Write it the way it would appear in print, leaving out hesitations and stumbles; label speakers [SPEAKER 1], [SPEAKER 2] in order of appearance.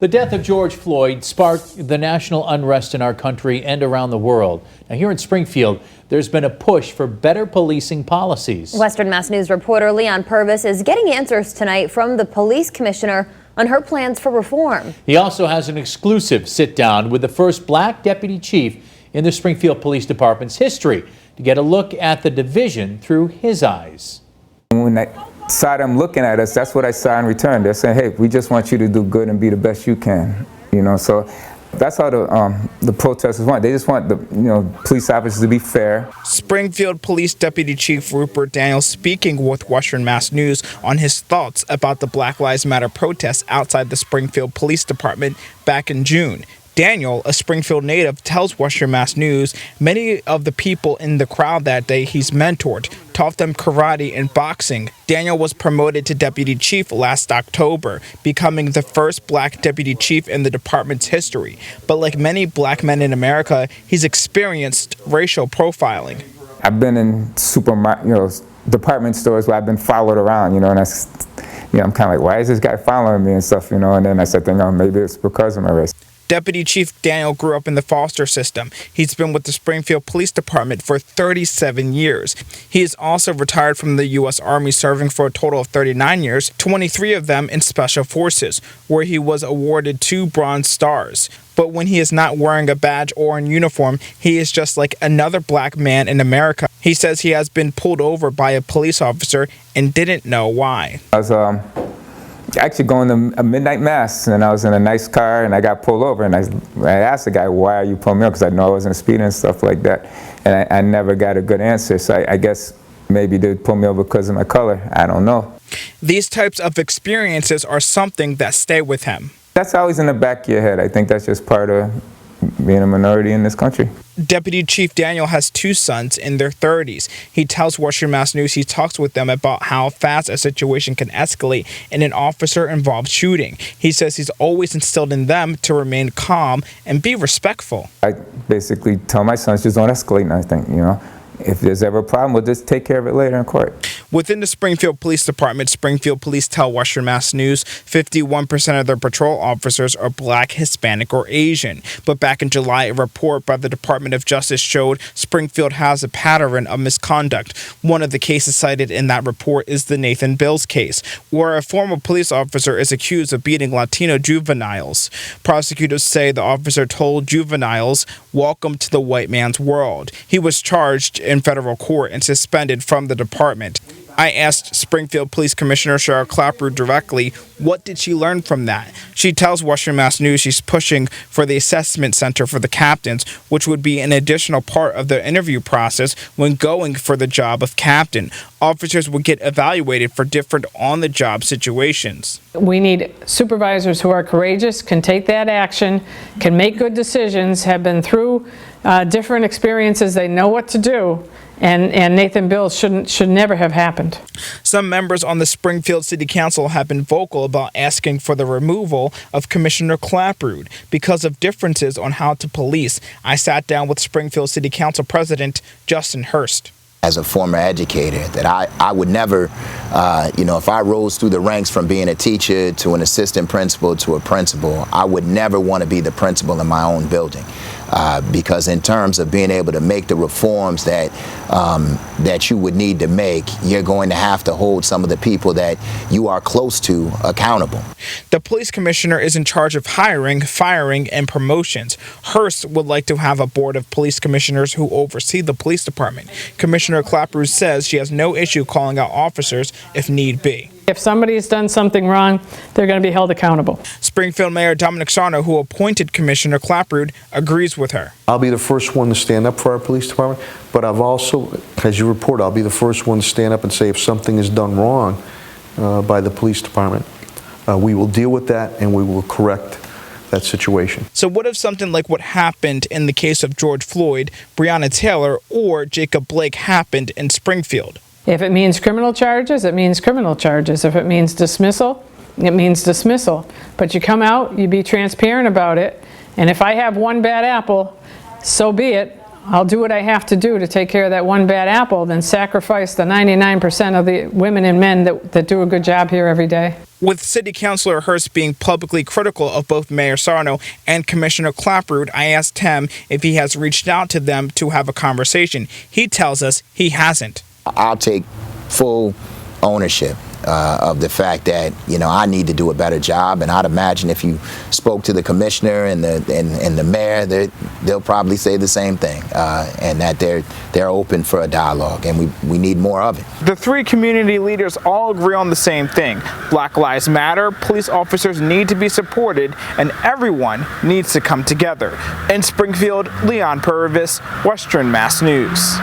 [SPEAKER 1] The death of George Floyd sparked the national unrest in our country and around the world. Now, here in Springfield, there's been a push for better policing policies.
[SPEAKER 2] Western Mass News reporter Leon Purvis is getting answers tonight from the police commissioner on her plans for reform.
[SPEAKER 1] He also has an exclusive sit-down with the first black deputy chief in the Springfield Police Department's history to get a look at the division through his eyes.
[SPEAKER 3] When I saw them looking at us, that's what I saw in return. They're saying, hey, we just want you to do good and be the best you can. So that's how the protesters want. They just want the police officers to be fair.
[SPEAKER 4] Springfield Police Deputy Chief Rupert Daniel speaking with Western Mass News on his thoughts about the Black Lives Matter protests outside the Springfield Police Department back in June. Daniel, a Springfield native, tells Western Mass News many of the people in the crowd that day he's mentored, taught them karate and boxing. Daniel was promoted to deputy chief last October, becoming the first black deputy chief in the department's history. But like many black men in America, he's experienced racial profiling.
[SPEAKER 3] I've been in department stores where I've been followed around, and I'm kind of like, why is this guy following me and stuff, and then I said, maybe it's because of my race.
[SPEAKER 4] Deputy Chief Daniel grew up in the foster system. He's been with the Springfield Police Department for 37 years. He is also retired from the U.S. Army, serving for a total of 39 years, 23 of them in Special Forces, where he was awarded 2 Bronze Stars. But when he is not wearing a badge or in uniform, he is just like another black man in America. He says he has been pulled over by a police officer and didn't know why.
[SPEAKER 3] I was actually going to a midnight mass, and I was in a nice car, and I got pulled over, and I asked the guy, why are you pulling me over? Because I know I wasn't speeding and stuff like that, and I never got a good answer. So I guess maybe they'd pull me over because of my color. I don't know.
[SPEAKER 4] These types of experiences are something that stay with him.
[SPEAKER 3] That's always in the back of your head. I think that's just part of being a minority in this country.
[SPEAKER 4] Deputy Chief Daniel has 2 sons in their 30s. He tells Western Mass News he talks with them about how fast a situation can escalate in an officer-involved shooting. He says he's always instilled in them to remain calm and be respectful.
[SPEAKER 3] I basically tell my sons, just don't escalate anything, If there's ever a problem, we'll just take care of it later in court.
[SPEAKER 4] Within the Springfield Police Department, Springfield Police tell Western Mass News 51% of their patrol officers are black, Hispanic, or Asian. But back in July, a report by the Department of Justice showed Springfield has a pattern of misconduct. One of the cases cited in that report is the Nathan Bills case, where a former police officer is accused of beating Latino juveniles. Prosecutors say the officer told juveniles, "Welcome to the white man's world." He was charged in federal court and suspended from the department. I asked Springfield Police Commissioner Cheryl Clapper directly, what did she learn from that? She tells Western Mass News she's pushing for the assessment center for the captains, which would be an additional part of the interview process when going for the job of captain. Officers would get evaluated for different on-the-job situations.
[SPEAKER 5] We need supervisors who are courageous, can take that action, can make good decisions, have been through different experiences, they know what to do. And Nathan Bills should never have happened.
[SPEAKER 4] Some members on the Springfield City Council have been vocal about asking for the removal of Commissioner Clapper because of differences on how to police. I sat down with Springfield City Council President Justin Hurst.
[SPEAKER 6] As a former educator, that I would never, if I rose through the ranks from being a teacher to an assistant principal to a principal, I would never want to be the principal in my own building. Because in terms of being able to make the reforms that you would need to make, you're going to have to hold some of the people that you are close to accountable.
[SPEAKER 4] The police commissioner is in charge of hiring, firing, and promotions. Hearst would like to have a board of police commissioners who oversee the police department. Commissioner Clapper says she has no issue calling out officers if need be.
[SPEAKER 5] If somebody's done something wrong, they're going to be held accountable.
[SPEAKER 4] Springfield Mayor Dominic Sarno, who appointed Commissioner Clapper, agrees with her.
[SPEAKER 7] I'll be the first one to stand up for our police department, but I've also, as you report, I'll be the first one to stand up and say if something is done wrong by the police department, we will deal with that and we will correct that situation.
[SPEAKER 4] So what if something like what happened in the case of George Floyd, Breonna Taylor, or Jacob Blake happened in Springfield?
[SPEAKER 5] If it means criminal charges, it means criminal charges. If it means dismissal, it means dismissal. But you come out, you be transparent about it, and if I have one bad apple, so be it. I'll do what I have to do to take care of that one bad apple than sacrifice the 99% of the women and men that do a good job here every day.
[SPEAKER 4] With City Councilor Hurst being publicly critical of both Mayor Sarno and Commissioner Clapprood, I asked him if he has reached out to them to have a conversation. He tells us he hasn't.
[SPEAKER 6] I'll take full ownership of the fact that, you know, I need to do a better job, and I'd imagine if you spoke to the commissioner and the mayor, they'll probably say the same thing, and that they're open for a dialogue, and we need more of it.
[SPEAKER 4] The three community leaders all agree on the same thing. Black Lives Matter, police officers need to be supported, and everyone needs to come together. In Springfield, Leon Purvis, Western Mass News.